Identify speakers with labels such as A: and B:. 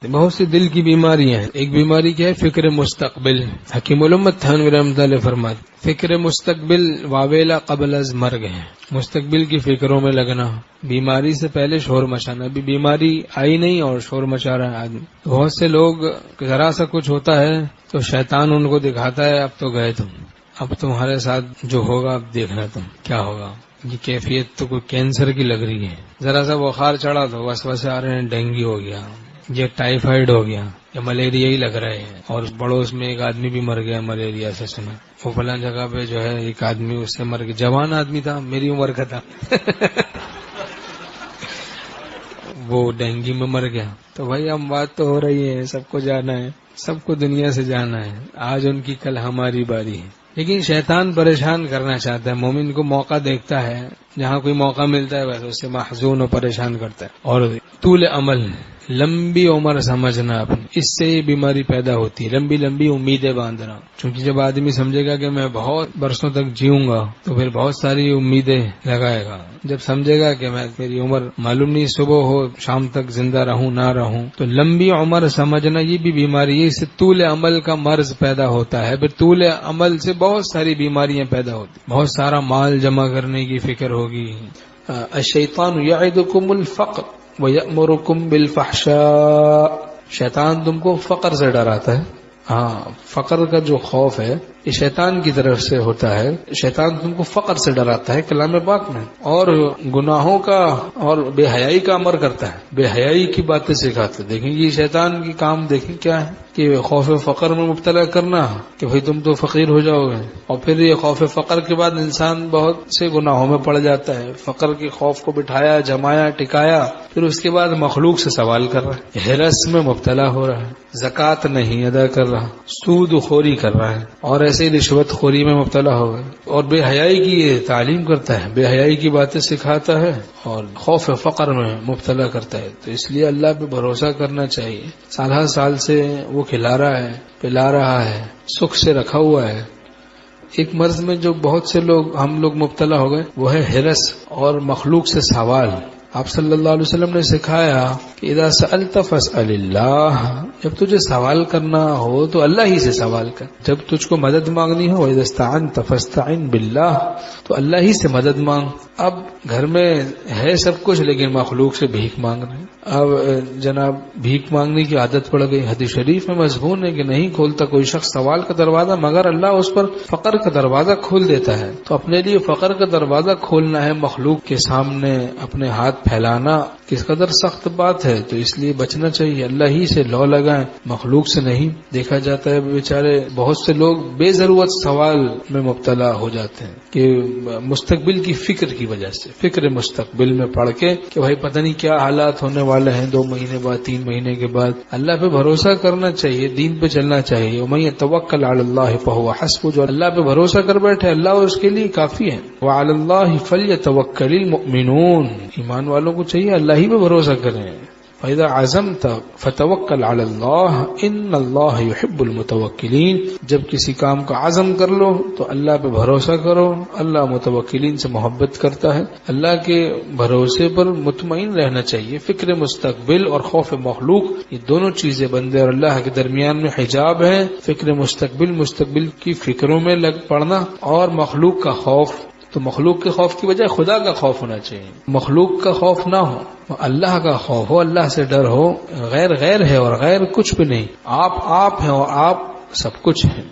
A: بہت سی دل کی بیماریاں ہیں. ایک بیماری کیا ہے؟ فکر مستقبل. حکیم الامت تھانوی رحمۃ اللہ علیہ فرماتے فکر مستقبل واویلا قبل از مرگ ہے. مستقبل کی فکروں میں لگنا، بیماری سے پہلے شور مچانا. ابھی بیماری آئی نہیں اور شور مچا رہا ہے آدمی. بہت سے لوگ ذرا سا کچھ ہوتا ہے تو شیطان ان کو دکھاتا ہے اب تو گئے تم، اب تمہارے ساتھ جو ہوگا اب دیکھنا تم کیا ہوگا. یہ کیفیت تو کوئی کینسر کی لگ رہی ہے. ذرا سا بخار چڑھا تو وسوسے آ رہے ہیں ڈینگی ہو گیا، یہ ٹائیفائڈ ہو گیا، یہ ملیریا ہی لگ رہے ہیں. اور پڑوس میں ایک آدمی بھی مر گیا ملیریا سے، سنا وہ فلاں جگہ پہ جو ہے ایک آدمی اس سے مر گیا، جوان آدمی تھا، میری عمر کا تھا وہ ڈینگی میں مر گیا. تو بھائی ہم بات تو ہو رہی ہے، سب کو جانا ہے، سب کو دنیا سے جانا ہے. آج ان کی کل ہماری باری ہے. لیکن شیطان پریشان کرنا چاہتا ہے. مومن کو موقع دیکھتا ہے، جہاں کوئی موقع ملتا ہے بس اس سے محزون اور پریشان کرتا ہے. اور طول عمل، لمبی عمر سمجھنا اپنی، اس سے یہ بیماری پیدا ہوتی ہے. لمبی لمبی امیدیں باندھنا، چونکہ جب آدمی سمجھے گا کہ میں بہت برسوں تک جیوں گا تو پھر بہت ساری امیدیں لگائے گا. جب سمجھے گا کہ میں میری عمر معلوم نہیں صبح ہو شام تک زندہ رہوں نہ رہوں، تو لمبی عمر سمجھنا یہ بھی بیماری ہے. اس سے طول عمل کا مرض پیدا ہوتا ہے. پھر طول عمل سے بہت ساری بیماریاں پیدا ہوتی، بہت سارا مال جمع کرنے کی فکر ہوگی. الشیطان یعدکم الفقر وَيَأْمُرُكُمْ بِالْفَحْشَاءِ. شیطان تم کو فقر سے ڈراتا ہے. ہاں، فقر کا جو خوف ہے یہ شیطان کی طرف سے ہوتا ہے. شیطان تم کو فقر سے ڈراتا ہے کلام پاک میں، اور گناہوں کا اور بے حیائی کا امر کرتا ہے، بے حیائی کی باتیں سکھاتا ہے. دیکھیں یہ شیطان کی کام دیکھیں کیا ہے کہ خوف فقر میں مبتلا کرنا، کہ بھئی تم تو فقیر ہو جاؤ گے. اور پھر یہ خوف فقر کے بعد انسان بہت سے گناہوں میں پڑ جاتا ہے. فقر کے خوف کو بٹھایا، جمایا، ٹکایا، پھر اس کے بعد مخلوق سے سوال کر رہا ہے، ہرس میں مبتلا ہو رہا ہے، زکوٰۃ نہیں ادا کر رہا، سود خوری کر رہا ہے، اور ایسے ہی رشوت خوری میں مبتلا ہو گئے، اور بے حیائی کی یہ تعلیم کرتا ہے، بے حیائی کی باتیں سکھاتا ہے، اور خوف فقر میں مبتلا کرتا ہے. تو اس لیے اللہ پہ بھروسہ کرنا چاہیے. سال ہر سال سے وہ کھلا رہا ہے، پلا رہا ہے، سکھ سے رکھا ہوا ہے. ایک مرض میں جو بہت سے ہم لوگ مبتلا ہو گئے وہ ہے ہرس اور مخلوق سے سوال. آپ صلی اللہ علیہ وسلم نے سکھایا کہ اذا سألت فاسأل اللہ، جب تجھے سوال کرنا ہو تو اللہ ہی سے سوال کر. جب تجھ کو مدد مانگنی ہو اذا استعنت فاستعن باللہ، تو اللہ ہی سے مدد مانگ. اب گھر میں ہے سب کچھ لیکن مخلوق سے بھیک مانگ رہے ہیں. اب جناب بھیک مانگنے کی عادت پڑ گئی. حدیث شریف میں مضمون ہے کہ نہیں کھولتا کوئی شخص سوال کا دروازہ مگر اللہ اس پر فقر کا دروازہ کھول دیتا ہے. تو اپنے لیے فقر کا دروازہ کھولنا ہے، مخلوق کے سامنے اپنے ہاتھ پھیلانا کس قدر سخت بات ہے. تو اس لیے بچنا چاہیے، اللہ ہی سے لو لگائیں، مخلوق سے نہیں. دیکھا جاتا ہے بیچارے بہت سے لوگ بے ضرورت سوال میں مبتلا ہو جاتے ہیں کہ مستقبل کی فکر کی وجہ سے، فکر مستقبل میں پڑھ کے کہ بھائی پتہ نہیں کیا حالات ہونے والے ہیں 2 مہینے بعد، 3 مہینے کے بعد. اللہ پہ بھروسہ کرنا چاہیے، دین پہ چلنا چاہیے. وَمَن يَتَوَكَّلْ عَلَى اللَّهِ فَهُوَ حَسْبُهُ، جو اللہ پہ بھروسہ کر بیٹھے اللہ اس کے لیے کافی ہے. وَعَلَى اللَّهِ فَلْيَتَوَكَّلِ الْمُؤْمِنُونَ، ایمان والوں کو چاہیے اللہ ہی پہ بھروسہ کریں. فَإِذَا عَزَمْتَ فَتَوَكَّلْ عَلَى اللَّهِ إِنَّ اللَّهَ يُحِبُّ الْمُتَوَكِّلِينَ. جب کسی کام کا عزم کر لو تو اللہ پہ بھروسہ کرو، اللہ متوکلین سے محبت کرتا ہے. اللہ کے بھروسے پر مطمئن رہنا چاہیے. فکر مستقبل اور خوف مخلوق، یہ دونوں چیزیں بندے اور اللہ کے درمیان میں حجاب ہیں. فکر مستقبل کی فکروں میں لگ پڑنا اور مخلوق کا خوف. تو مخلوق کے خوف کی بجائے خدا کا خوف ہونا چاہیے. مخلوق کا خوف نہ ہو، اللہ کا خوف ہو، اللہ سے ڈر ہو. غیر ہے اور غیر کچھ بھی نہیں. آپ ہیں اور آپ سب کچھ ہیں.